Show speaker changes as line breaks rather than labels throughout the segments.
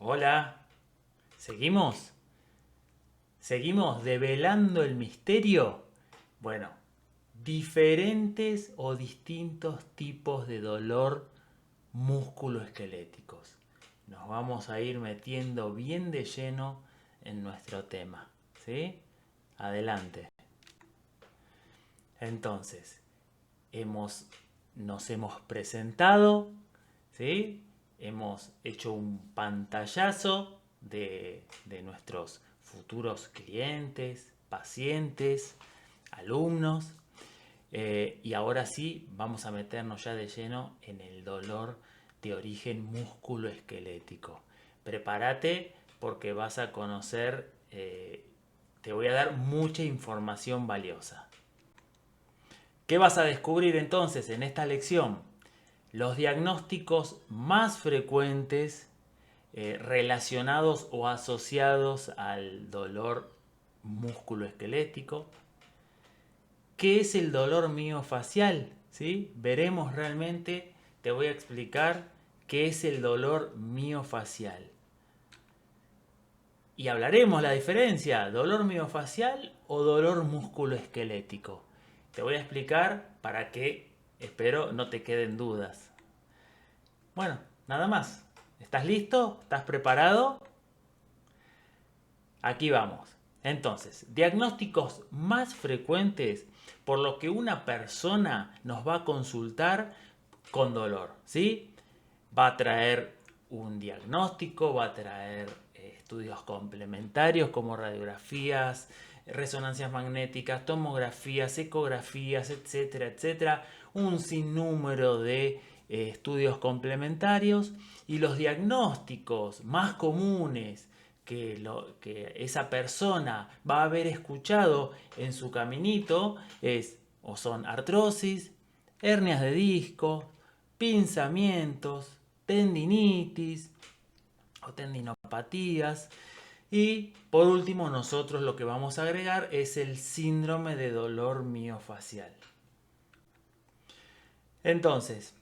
Hola, ¿seguimos? ¿Seguimos develando el misterio? Bueno, diferentes o distintos tipos de dolor musculoesqueléticos. Nos vamos a ir metiendo bien de lleno en nuestro tema, ¿sí? Adelante. Entonces, hemos, nos hemos presentado, ¿sí? Hemos hecho un pantallazo de nuestros futuros clientes, pacientes, alumnos. Y ahora sí, vamos a meternos ya de lleno en el dolor de origen musculoesquelético. Prepárate porque vas a conocer, te voy a dar mucha información valiosa. ¿Qué vas a descubrir entonces en esta lección? Los diagnósticos más frecuentes relacionados o asociados al dolor musculoesquelético. ¿Qué es el dolor miofacial? ¿Sí? Veremos realmente, te voy a explicar qué es el dolor miofacial. Y hablaremos la diferencia, dolor miofacial o dolor musculoesquelético. Te voy a explicar para que, espero, no te queden dudas. Bueno, nada más. ¿Estás listo? ¿Estás preparado? Aquí vamos. Entonces, diagnósticos más frecuentes por los que una persona nos va a consultar con dolor, ¿sí? Va a traer un diagnóstico, va a traer estudios complementarios como radiografías, resonancias magnéticas, tomografías, ecografías, etcétera, etcétera. Un sinnúmero de estudios complementarios y los diagnósticos más comunes que esa persona va a haber escuchado en su caminito es o son artrosis, hernias de disco, pinzamientos, tendinitis o tendinopatías. Y por último, nosotros lo que vamos a agregar es el síndrome de dolor miofacial. Entonces,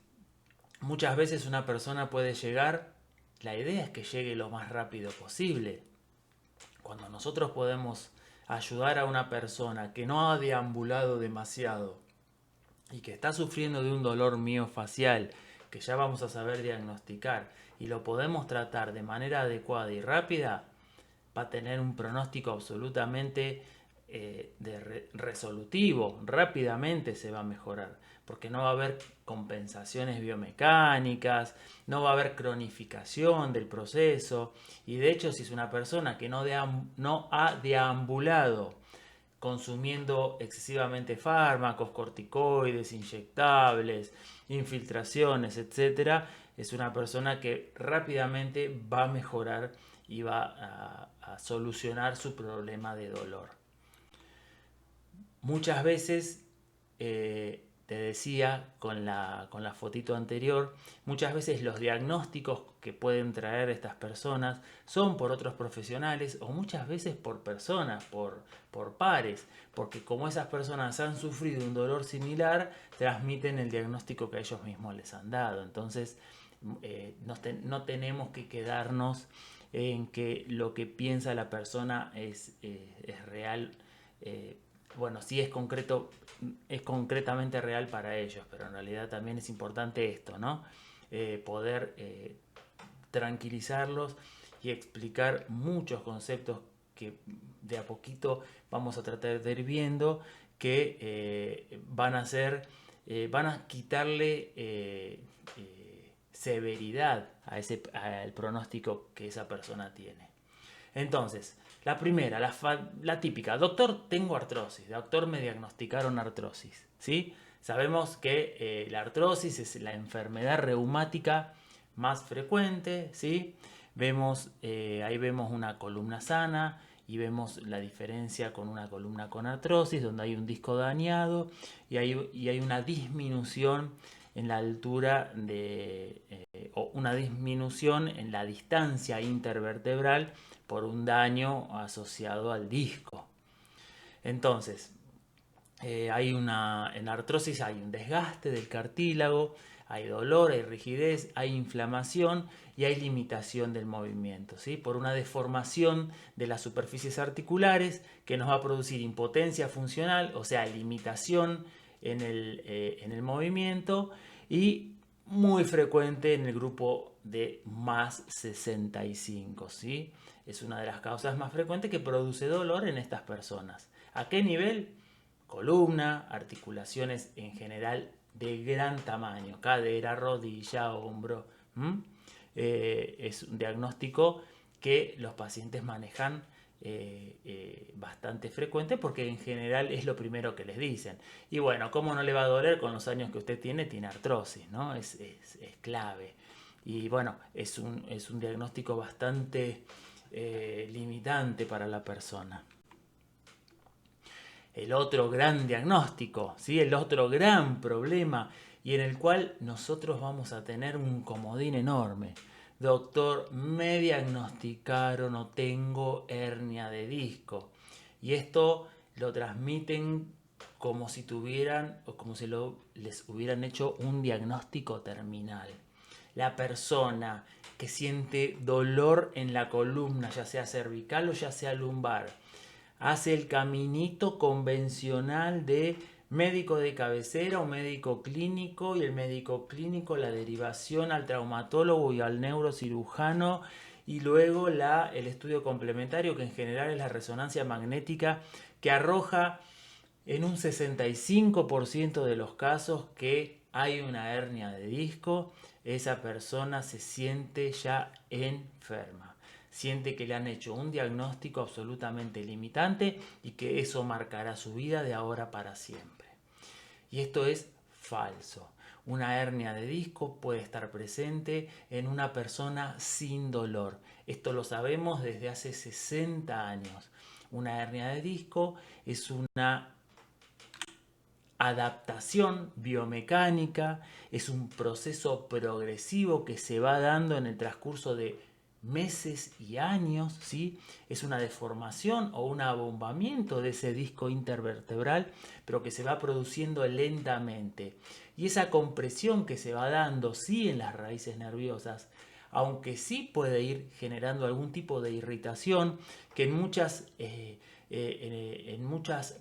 muchas veces una persona puede llegar, la idea es que llegue lo más rápido posible. Cuando nosotros podemos ayudar a una persona que no ha deambulado demasiado y que está sufriendo de un dolor miofacial que ya vamos a saber diagnosticar y lo podemos tratar de manera adecuada y rápida, va a tener un pronóstico absolutamente resolutivo, rápidamente se va a mejorar, porque no va a haber compensaciones biomecánicas, no va a haber cronificación del proceso, y de hecho si es una persona que no ha deambulado consumiendo excesivamente fármacos, corticoides, inyectables, infiltraciones, etcétera, es una persona que rápidamente va a mejorar y va a solucionar su problema de dolor. Muchas veces, te decía con la fotito anterior, muchas veces los diagnósticos que pueden traer estas personas son por otros profesionales o muchas veces por personas, por pares, porque como esas personas han sufrido un dolor similar, transmiten el diagnóstico que a ellos mismos les han dado. Entonces, no tenemos que quedarnos en que lo que piensa la persona es real. Bueno, sí es concretamente real para ellos, pero en realidad también es importante esto, ¿no? Poder tranquilizarlos y explicar muchos conceptos que de a poquito vamos a tratar de ir viendo que van a quitarle severidad al pronóstico que esa persona tiene. Entonces, la primera, la típica, doctor, tengo artrosis, doctor, me diagnosticaron artrosis, ¿sí? Sabemos que la artrosis es la enfermedad reumática más frecuente, ¿sí? Ahí vemos una columna sana y vemos la diferencia con una columna con artrosis, donde hay un disco dañado y hay una disminución en la altura o una disminución en la distancia intervertebral por un daño asociado al disco. Entonces, en la artrosis hay un desgaste del cartílago, Hay dolor, hay rigidez, hay inflamación y hay limitación del movimiento, ¿sí? Por una deformación de las superficies articulares que nos va a producir impotencia funcional, o sea, limitación en el movimiento, y muy frecuente en el grupo de más 65, ¿sí? Es una de las causas más frecuentes que produce dolor en estas personas. ¿A qué nivel? Columna, articulaciones en general de gran tamaño, cadera, rodilla, hombro. Es un diagnóstico que los pacientes manejan bastante frecuente porque en general es lo primero que les dicen. Y bueno, ¿cómo no le va a doler con los años que usted tiene? Tiene artrosis, ¿no? Es clave. Y bueno, es un diagnóstico bastante limitante para la persona. El otro gran diagnóstico, ¿sí? El otro gran problema y en el cual nosotros vamos a tener un comodín enorme. Doctor, me diagnosticaron o tengo hernia de disco. Y esto lo transmiten como si tuvieran o como si les hubieran hecho un diagnóstico terminal. La persona que siente dolor en la columna, ya sea cervical o ya sea lumbar, hace el caminito convencional de médico de cabecera o médico clínico, y el médico clínico la derivación al traumatólogo y al neurocirujano, y luego el estudio complementario, que en general es la resonancia magnética, que arroja en un 65% de los casos que hay una hernia de disco. Esa persona se siente ya enferma, siente que le han hecho un diagnóstico absolutamente limitante y que eso marcará su vida de ahora para siempre. Y esto es falso. Una hernia de disco puede estar presente en una persona sin dolor. Esto lo sabemos desde hace 60 años. Una hernia de disco es una adaptación biomecánica, es un proceso progresivo que se va dando en el transcurso de meses y años, ¿sí? Es una deformación o un abombamiento de ese disco intervertebral, pero que se va produciendo lentamente. Y esa compresión que se va dando, sí, en las raíces nerviosas, aunque sí puede ir generando algún tipo de irritación, que en muchas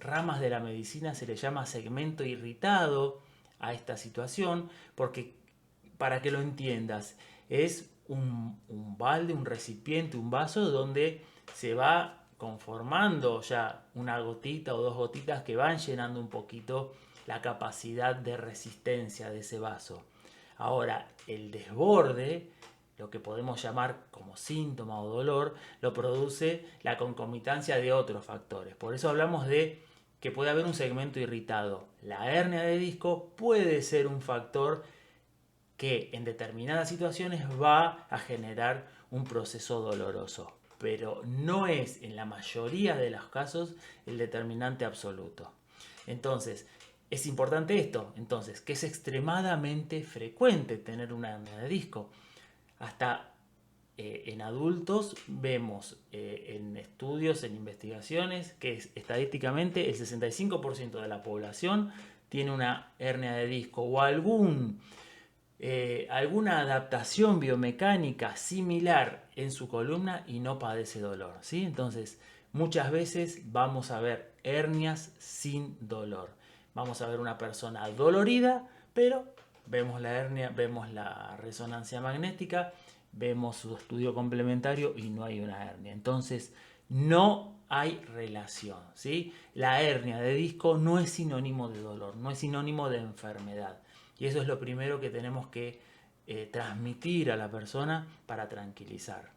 ramas de la medicina se le llama segmento irritado a esta situación, porque para que lo entiendas, es un balde, un recipiente, un vaso donde se va conformando ya una gotita o dos gotitas que van llenando un poquito la capacidad de resistencia de ese vaso. Ahora, el desborde, lo que podemos llamar como síntoma o dolor, lo produce la concomitancia de otros factores. Por eso hablamos de que puede haber un segmento irritado. La hernia de disco puede ser un factor que en determinadas situaciones va a generar un proceso doloroso, pero no es en la mayoría de los casos el determinante absoluto. Entonces, es importante esto, entonces, que es extremadamente frecuente tener una hernia de disco. Hasta en adultos vemos en estudios, en investigaciones, que estadísticamente el 65% de la población tiene una hernia de disco o alguna adaptación biomecánica similar en su columna y no padece dolor, ¿sí? Entonces, muchas veces vamos a ver hernias sin dolor. Vamos a ver una persona dolorida, pero vemos la hernia, vemos la resonancia magnética, vemos su estudio complementario y no hay una hernia. Entonces, no hay relación, ¿sí? La hernia de disco no es sinónimo de dolor, no es sinónimo de enfermedad. Y eso es lo primero que tenemos que transmitir a la persona para tranquilizar.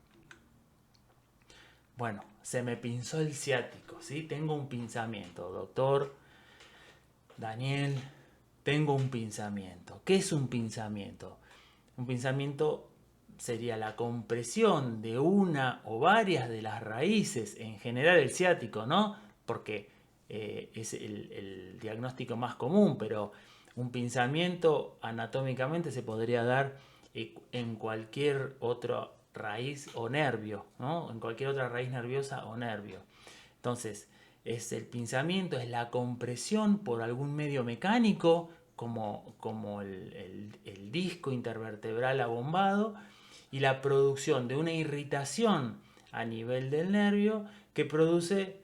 Bueno, se me pinzó el ciático, ¿sí? Tengo un pinzamiento, doctor Daniel, tengo un pinzamiento. ¿Qué es un pinzamiento? Un pinzamiento sería la compresión de una o varias de las raíces, en general el ciático, ¿no? Porque es el diagnóstico más común, pero un pinzamiento anatómicamente se podría dar en cualquier otra raíz o nervio, ¿no? En cualquier otra raíz nerviosa o nervio. Entonces, es el pinzamiento, es la compresión por algún medio mecánico, como el disco intervertebral abombado y la producción de una irritación a nivel del nervio que produce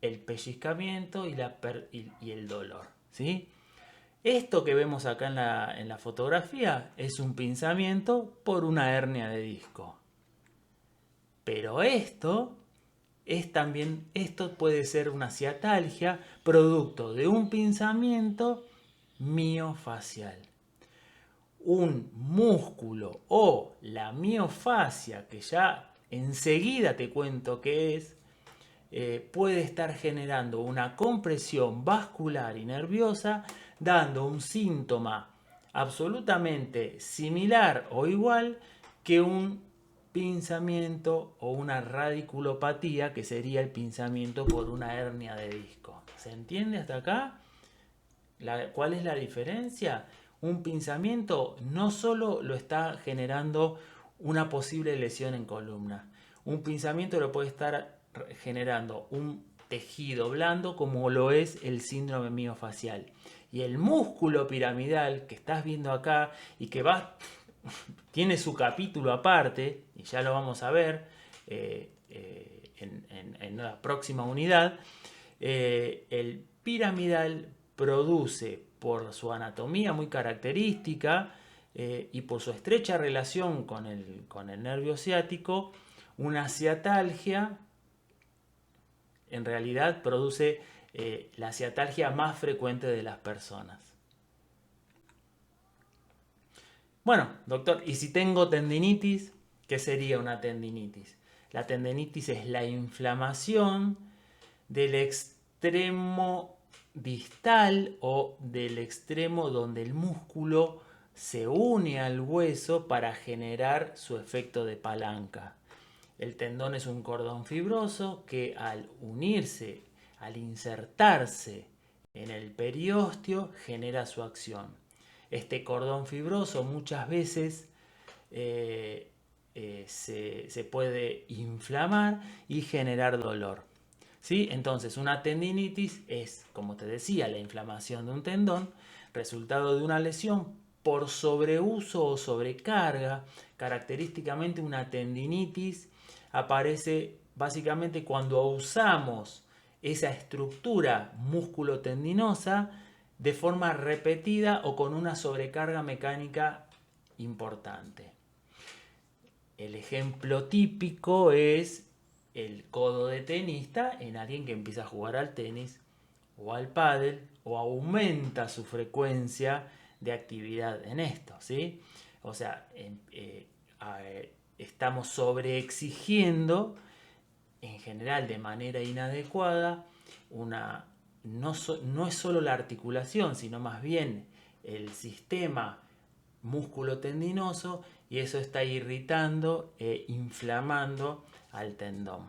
el pellizcamiento y el dolor, ¿sí? Esto que vemos acá en la fotografía es un pinzamiento por una hernia de disco. Pero esto puede ser una ciatalgia producto de un pinzamiento miofacial. Un músculo o la miofascia, que ya enseguida te cuento qué es, puede estar generando una compresión vascular y nerviosa, dando un síntoma absolutamente similar o igual que un pinzamiento o una radiculopatía, que sería el pinzamiento por una hernia de disco. ¿Se entiende hasta acá? ¿Cuál es la diferencia? Un pinzamiento no solo lo está generando una posible lesión en columna. Un pinzamiento lo puede estar generando un tejido blando, como lo es el síndrome miofacial. Y el músculo piramidal que estás viendo acá y que tiene su capítulo aparte, y ya lo vamos a ver en la próxima unidad, el piramidal produce, por su anatomía muy característica y por su estrecha relación con el nervio ciático, una ciatalgia. En realidad produce la ciatalgia más frecuente de las personas. Bueno, doctor, ¿y si tengo tendinitis? ¿Qué sería una tendinitis? La tendinitis es la inflamación del extremo distal o del extremo donde el músculo se une al hueso para generar su efecto de palanca. El tendón es un cordón fibroso que al unirse, al insertarse en el periósteo, genera su acción. Este cordón fibroso muchas veces se puede inflamar y generar dolor. ¿Sí? Entonces, una tendinitis es, como te decía, la inflamación de un tendón, resultado de una lesión por sobreuso o sobrecarga. Característicamente, una tendinitis aparece básicamente cuando usamos esa estructura músculo-tendinosa de forma repetida o con una sobrecarga mecánica importante. El ejemplo típico es el codo de tenista en alguien que empieza a jugar al tenis o al pádel o aumenta su frecuencia de actividad en esto, ¿sí? O sea, estamos sobreexigiendo en general de manera inadecuada no es solo la articulación, sino más bien el sistema músculo-tendinoso, y eso está irritando e inflamando al tendón.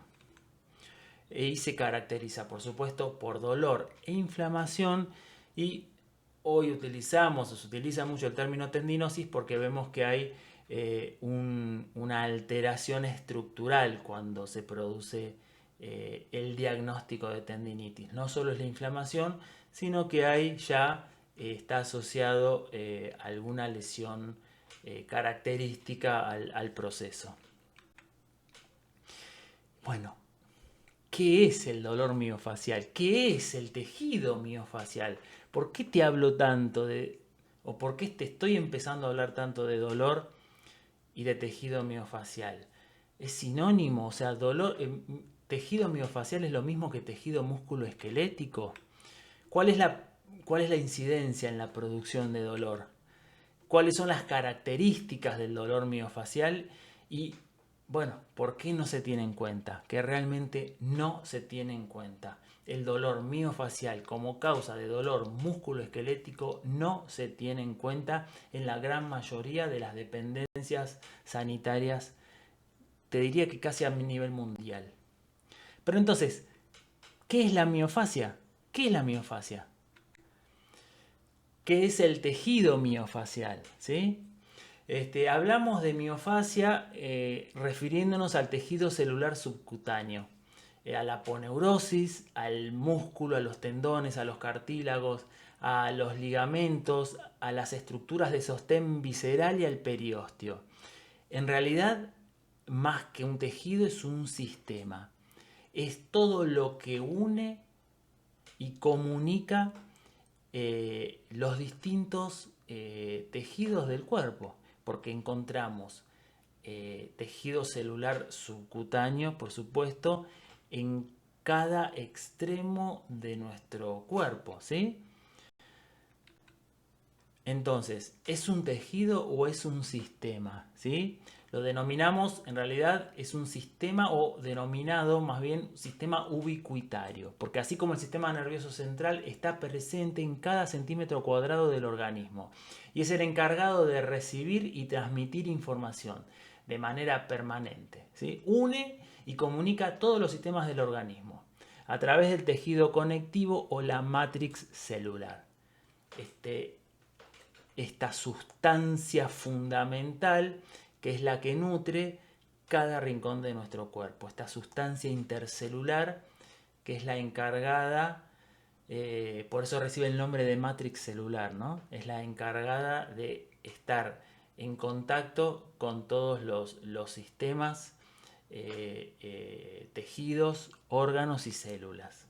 Y se caracteriza, por supuesto, por dolor e inflamación, y hoy se utiliza mucho el término tendinosis porque vemos que hay una alteración estructural cuando se produce el diagnóstico de tendinitis. No solo es la inflamación, sino que hay ya está asociado alguna lesión característica al proceso. Bueno, ¿qué es el dolor miofacial? ¿Qué es el tejido miofacial? ¿Por qué te hablo tanto o por qué te estoy empezando a hablar tanto de dolor y de tejido miofacial? Es sinónimo, o sea, tejido miofacial es lo mismo que tejido musculoesquelético. ¿Cuál es la incidencia en la producción de dolor? ¿Cuáles son las características del dolor miofacial? Y bueno, ¿por qué no se tiene en cuenta? Que realmente no se tiene en cuenta. El dolor miofacial como causa de dolor musculoesquelético no se tiene en cuenta en la gran mayoría de las dependencias sanitarias, te diría que casi a nivel mundial. Pero entonces, ¿qué es la miofascia? ¿Qué es la miofascia? ¿Qué es el tejido miofacial? ¿Sí? Hablamos de miofascia refiriéndonos al tejido celular subcutáneo, a la aponeurosis, al músculo, a los tendones, a los cartílagos, a los ligamentos, a las estructuras de sostén visceral y al periósteo. En realidad, más que un tejido, es un sistema. Es todo lo que une y comunica los distintos tejidos del cuerpo, porque encontramos tejido celular subcutáneo, por supuesto, en cada extremo de nuestro cuerpo, ¿sí? Entonces, ¿es un tejido o es un sistema? ¿Sí? Lo denominamos, en realidad, es un sistema o denominado más bien sistema ubicuitario, porque así como el sistema nervioso central está presente en cada centímetro cuadrado del organismo y es el encargado de recibir y transmitir información de manera permanente. ¿Sí? Une y comunica todos los sistemas del organismo a través del tejido conectivo o la matrix celular. Esta sustancia fundamental que es la que nutre cada rincón de nuestro cuerpo, esta sustancia intercelular que es la encargada, por eso recibe el nombre de matrix celular, ¿no? Es la encargada de estar en contacto con todos los sistemas, tejidos, órganos y células.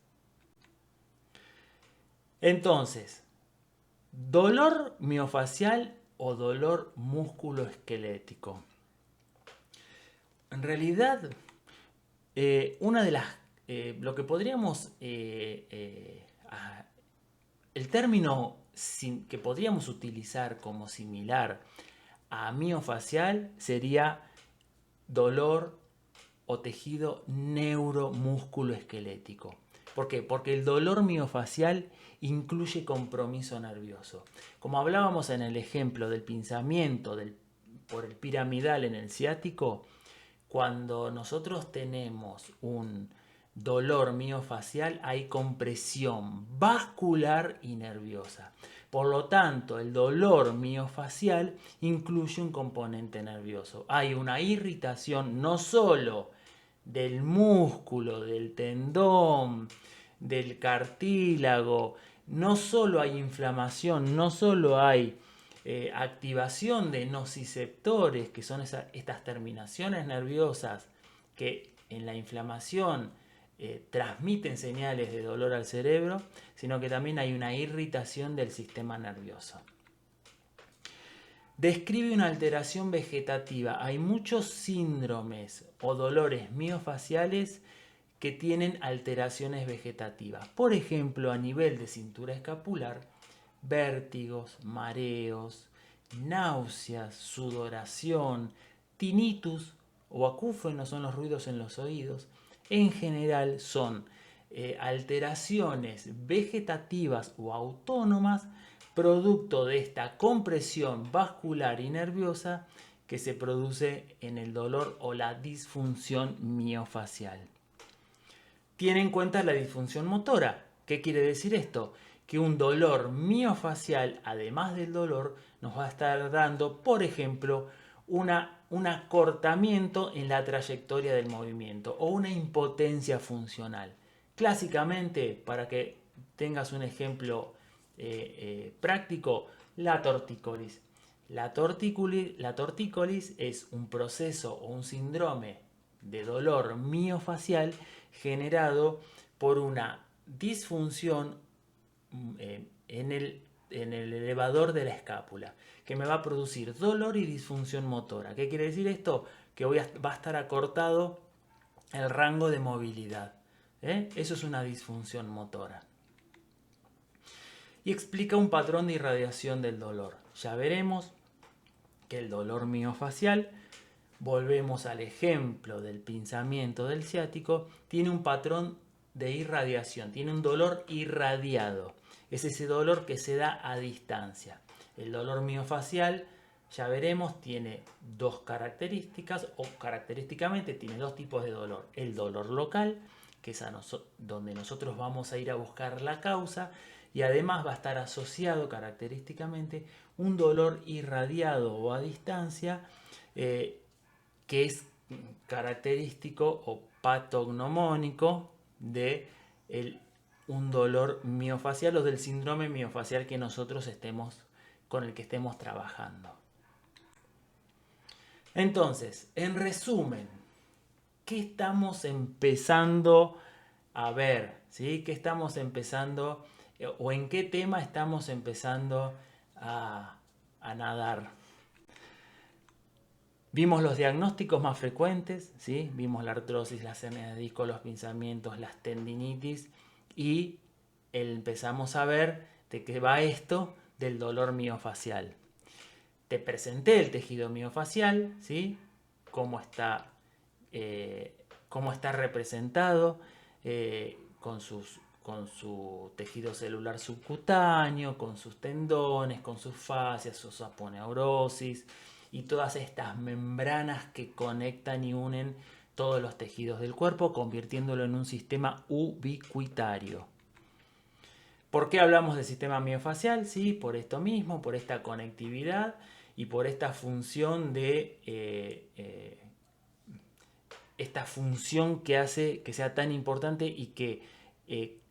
Entonces, dolor miofacial o dolor musculoesquelético. En realidad, una de las lo que podríamos el término que podríamos utilizar como similar a miofacial sería dolor o tejido neuromusculoesquelético. ¿Por qué? Porque el dolor miofacial incluye compromiso nervioso. Como hablábamos en el ejemplo del pinzamiento por el piramidal en el ciático, cuando nosotros tenemos un dolor miofacial hay compresión vascular y nerviosa. Por lo tanto, el dolor miofacial incluye un componente nervioso. Hay una irritación no solo del músculo, del tendón, del cartílago, no solo hay inflamación, no solo hay activación de nociceptores, que son estas terminaciones nerviosas que en la inflamación transmiten señales de dolor al cerebro, sino que también hay una irritación del sistema nervioso. Describe una alteración vegetativa. Hay muchos síndromes o dolores miofaciales que tienen alteraciones vegetativas. Por ejemplo, a nivel de cintura escapular, vértigos, mareos, náuseas, sudoración, tinnitus o acúfenos son los ruidos en los oídos. En general son alteraciones vegetativas o autónomas producto de esta compresión vascular y nerviosa que se produce en el dolor o la disfunción miofacial. Tiene en cuenta la disfunción motora. ¿Qué quiere decir esto? Que un dolor miofacial, además del dolor, nos va a estar dando, por ejemplo, un acortamiento en la trayectoria del movimiento o una impotencia funcional. Clásicamente, para que tengas un ejemplo práctico, la tortícolis. La tortícolis es un proceso o un síndrome de dolor miofacial generado por una disfunción en el elevador de la escápula, que me va a producir dolor y disfunción motora. ¿Qué quiere decir esto? Que va a estar acortado el rango de movilidad. Eso es una disfunción motora. Y explica un patrón de irradiación del dolor. Ya veremos que el dolor miofacial, volvemos al ejemplo del pinzamiento del ciático, tiene un patrón de irradiación, tiene un dolor irradiado. Es ese dolor que se da a distancia. El dolor miofacial, ya veremos, tiene dos características, o característicamente tiene dos tipos de dolor. El dolor local, que es donde nosotros vamos a ir a buscar la causa, y además va a estar asociado característicamente un dolor irradiado o a distancia, que es característico o patognomónico del un dolor miofacial o del síndrome miofacial que nosotros con el que estemos trabajando. Entonces, en resumen, ¿qué estamos empezando a ver? ¿Sí? ¿Qué estamos empezando o en qué tema estamos empezando a nadar? Vimos los diagnósticos más frecuentes, ¿sí? Vimos la artrosis, las hernias de disco, los pinzamientos, las tendinitis y empezamos a ver de qué va esto del dolor miofacial. Te presenté el tejido miofacial, ¿sí? Cómo está, cómo está representado con su tejido celular subcutáneo, con sus tendones, con sus fascias, sus aponeurosis y todas estas membranas que conectan y unen todos los tejidos del cuerpo, convirtiéndolo en un sistema ubicuitario. ¿Por qué hablamos del sistema miofacial? Sí, por esto mismo, por esta conectividad y por esta función esta función que hace que sea tan importante y que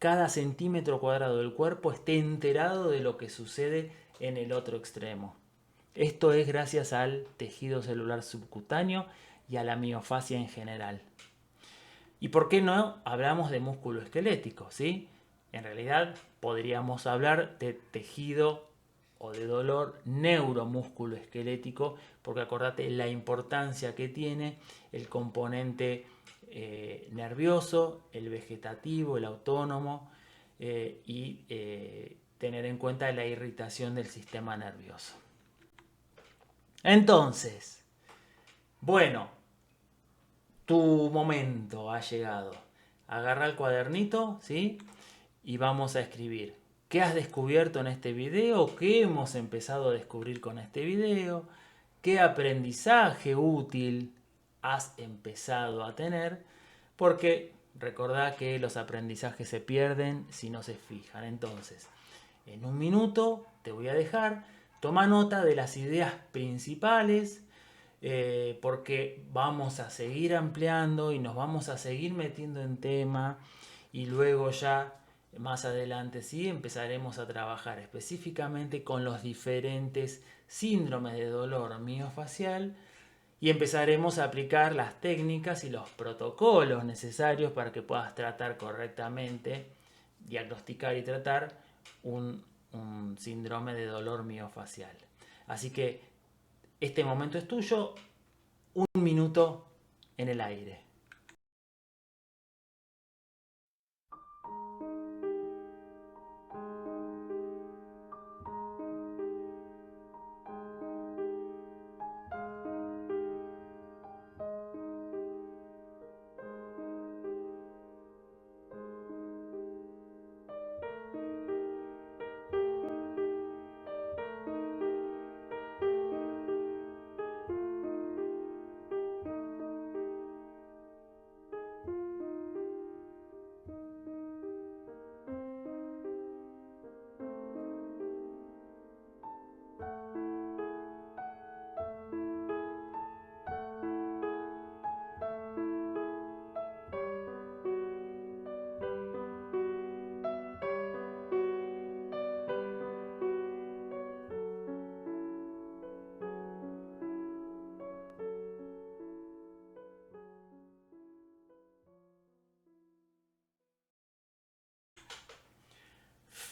cada centímetro cuadrado del cuerpo esté enterado de lo que sucede en el otro extremo. Esto es gracias al tejido celular subcutáneo y a la miofascia en general. ¿Y por qué no hablamos de músculo esquelético? ¿Sí? En realidad podríamos hablar de tejido o de dolor neuromúsculo esquelético, porque acordate la importancia que tiene el componente nervioso, el vegetativo, el autónomo y tener en cuenta la irritación del sistema nervioso. Entonces, bueno, tu momento ha llegado. Agarra el cuadernito, ¿sí? Y vamos a escribir. ¿Qué has descubierto en este video? ¿Qué hemos empezado a descubrir con este video? ¿Qué aprendizaje útil has empezado a tener? Porque recordá que los aprendizajes se pierden si no se fijan. Entonces, en un minuto te voy a dejar. Toma nota de las ideas principales. Porque vamos a seguir ampliando y nos vamos a seguir metiendo en tema y luego ya más adelante sí empezaremos a trabajar específicamente con los diferentes síndromes de dolor miofacial y empezaremos a aplicar las técnicas y los protocolos necesarios para que puedas tratar correctamente, diagnosticar y tratar un síndrome de dolor miofacial. Así que este momento es tuyo, un minuto en el aire.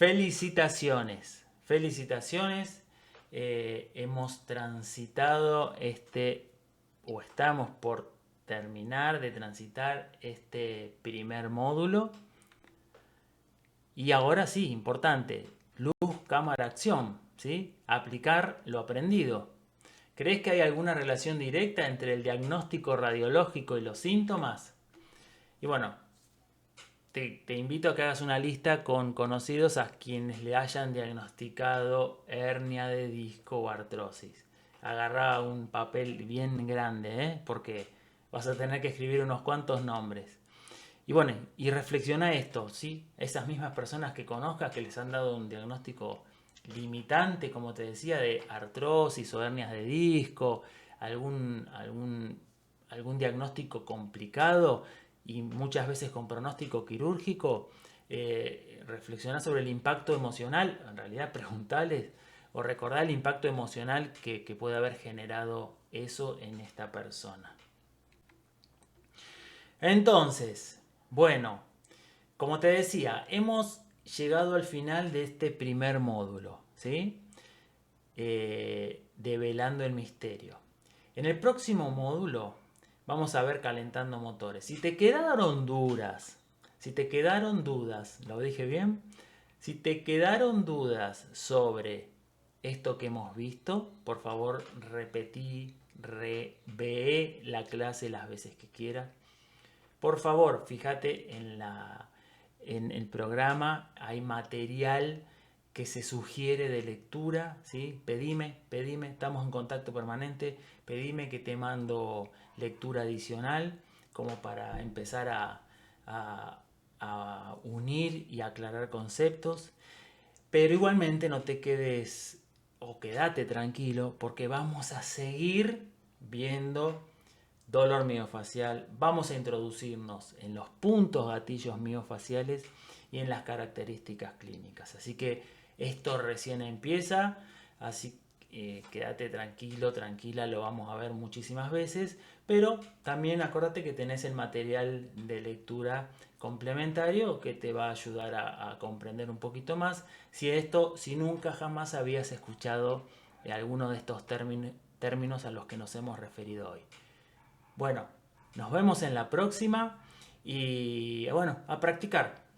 Felicitaciones, felicitaciones. Hemos transitado o estamos por terminar de transitar este primer módulo. Y ahora sí, importante, luz, cámara, acción, ¿sí? Aplicar lo aprendido. ¿Crees que hay alguna relación directa entre el diagnóstico radiológico y los síntomas? Y bueno, te invito a que hagas una lista con conocidos a quienes le hayan diagnosticado hernia de disco o artrosis. Agarra un papel bien grande, porque vas a tener que escribir unos cuantos nombres. Y bueno, y reflexiona esto, ¿sí? Esas mismas personas que conozcas que les han dado un diagnóstico limitante, como te decía, de artrosis o hernias de disco, algún diagnóstico complicado y muchas veces con pronóstico quirúrgico, reflexionar sobre el impacto emocional, en realidad preguntarles o recordar el impacto emocional que puede haber generado eso en esta persona. Entonces, bueno, como te decía, hemos llegado al final de este primer módulo, ¿sí? Develando el misterio. En el próximo módulo vamos a ver calentando motores. Si te quedaron dudas, ¿lo dije bien? Si te quedaron dudas sobre esto que hemos visto, por favor repetí, ve la clase las veces que quieras. Por favor, fíjate en el programa, hay material que se sugiere de lectura, ¿sí? Pedime, estamos en contacto permanente, pedime que te mando lectura adicional como para empezar a unir y aclarar conceptos. Pero igualmente no te quedes o quédate tranquilo porque vamos a seguir viendo dolor miofacial. Vamos a introducirnos en los puntos gatillos miofaciales y en las características clínicas. Así que esto recién empieza, así que quédate tranquilo, tranquila, lo vamos a ver muchísimas veces, pero también acuérdate que tenés el material de lectura complementario que te va a ayudar a comprender un poquito más si nunca jamás habías escuchado alguno de estos términos a los que nos hemos referido hoy. Bueno, nos vemos en la próxima y bueno, a practicar.